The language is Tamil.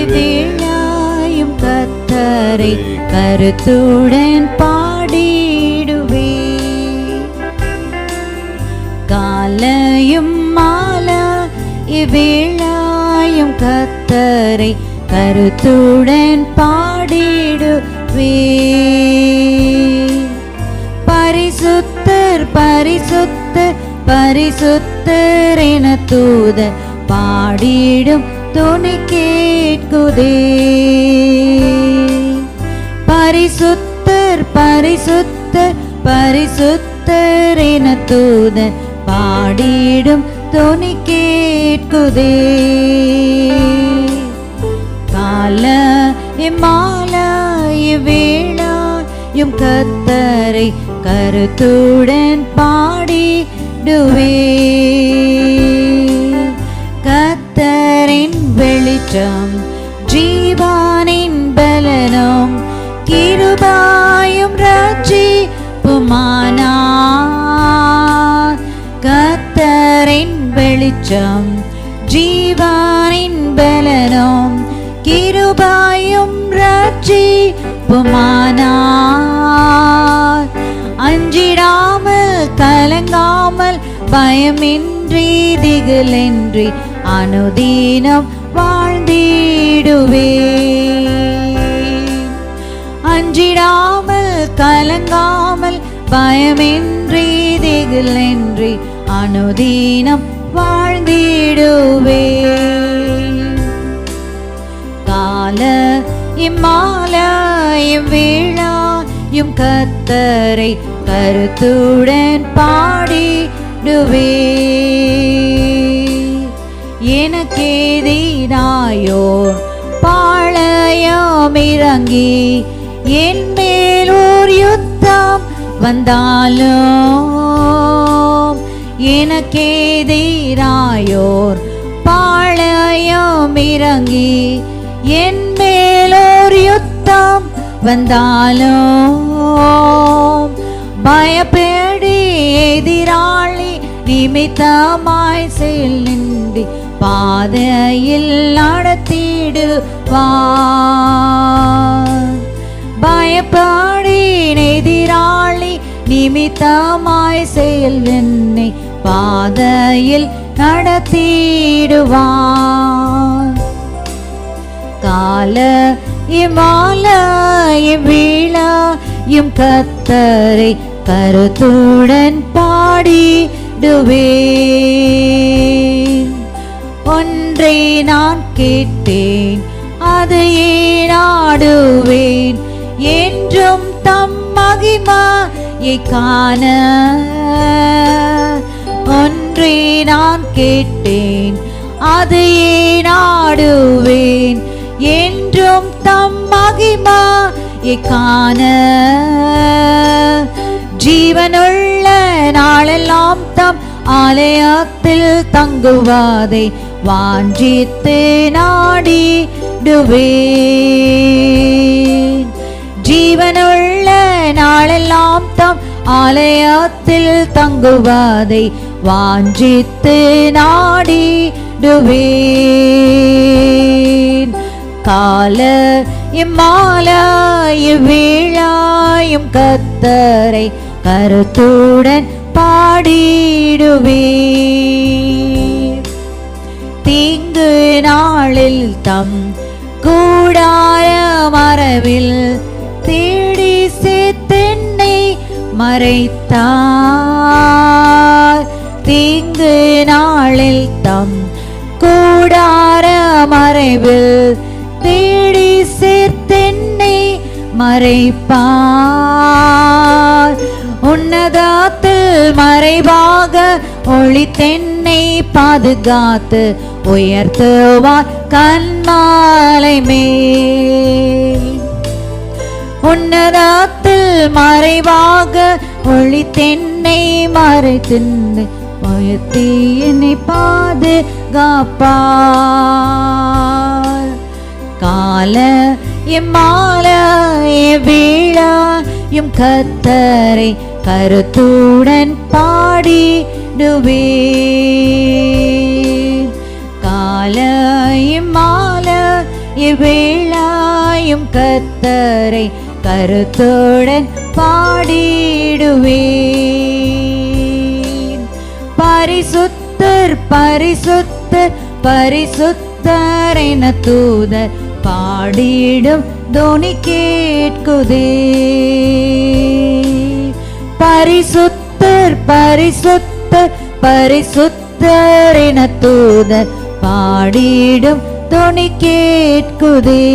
இவ்வேளாயும் கர்த்தரை கருத்துடன் பாடிடுவே. காலையும் மாலை இவ்வேளாயும் கர்த்தரை கருத்துடன் பாடிடுவே. பரிசுத்தர் பரிசுத்தர் பரிசுத்தர் என தூதர் பாடிடும் துணி கேட்குதே. பரிசுத்தர் பரிசுத்தர் பரிசுத்தர் என தூதர் பாடிடும் துணி கேட்குதே. காலையும் மாலையும் வேளையும் கர்த்தரை கருத்துடன் பாடிடுவே. கர்த்தரின் வெளிச்சம் ஜீவனின் பலனும் கிருபையும் ரட்சிப்புமானார். கர்த்தரின் வெளிச்சம் ஜீவனின் பலனும் கிருபையும் ரட்சிப்புமானார். அஞ்சிடாமல் கலங்காமல் பயமின்றி திகிலின்றி அனுதினம் வாழ்ந்திடுவே. அஞ்சிடாமல் கலங்காமல் பயமின்றி திகிலின்றி அனுதினம் வாழ்ந்திடுவே. காலையும் மாலையும் வேளையும் கர்த்தரை கருத்துடன் பாடிடுவே. எனக்கெதிராயோர் பாளையம் இறங்கி என் மேல் ஓர் யுத்தம் வந்தாலும், எனக்கெதிராயோர் பாளையம் இறங்கி என் மேலோர் யுத்தம் வந்தாலும், பயப்படி எதிராளி நிமித்தமாய் செல்லின்றி பாதையில் நடத்திடுவார். பயப்படி எதிராளி நிமித்தமாய் செல்வென்னை பாதையில் நடத்திடுவார். காலையும் மாலையும் வேளையும் கர்த்தரை கருத்துடன் பாடிடுவே. ஒன்றை நான் கேட்டேன் அதையே நாடுவேன், என்றும் தம் மகிமையை காண. ஒன்றை நான் கேட்டேன் அதையே நாடுவேன், என்றும் தம் மகிமையை காண. ஜீவனுள்ள நாளெல்லாம் தம் ஆலயத்தில் தங்குவதை வாஞ்சித்து நாடிடுவேன். ஜீவனுள்ள நாளெல்லாம் தம் ஆலயத்தில் தங்குவதை வாஞ்சித்து நாடிடுவேன். காலையும் மாலையும் வேளையும் கர்த்தரை கருத்துடன் பாடிடுவேன். தீங்கு நாளில் தம் கூடார மரபில் தேடி சேர்த்தென்னை மறைத்தார். தீங்கு நாளில் தம் கூடார மறைவில் தேடி சேர்த்தென்னை மறைப்பார். உன்னதத்தில் மறைவாக ஒளித்தென்னை பாதுகாத்து உயர்த்துவார் கன்மாலை மேல். உன்னதத்தில் மறைவாக ஒளித்தென்னை மறைத்தின்று உயர்த்தி என்னை பாதுகாப்பார். காலையும் மாலையும் வேளையும் கர்த்தரை கருத்துடன் பாடிடுவேன். காலையும் மாலையும் இவ்வேளாயும் கர்த்தரை கருத்துடன் பாடிடுவேன். பரிசுத்தர் பரிசுத்தர் பரிசுத்தர் என தூதர் பாடிடும் தொனி கேட்குதே. பரிசுத்தர் பரிசுத்தர் பரிசுத்தர் என தூதர் பாடிடும் தொனி கேட்குதே.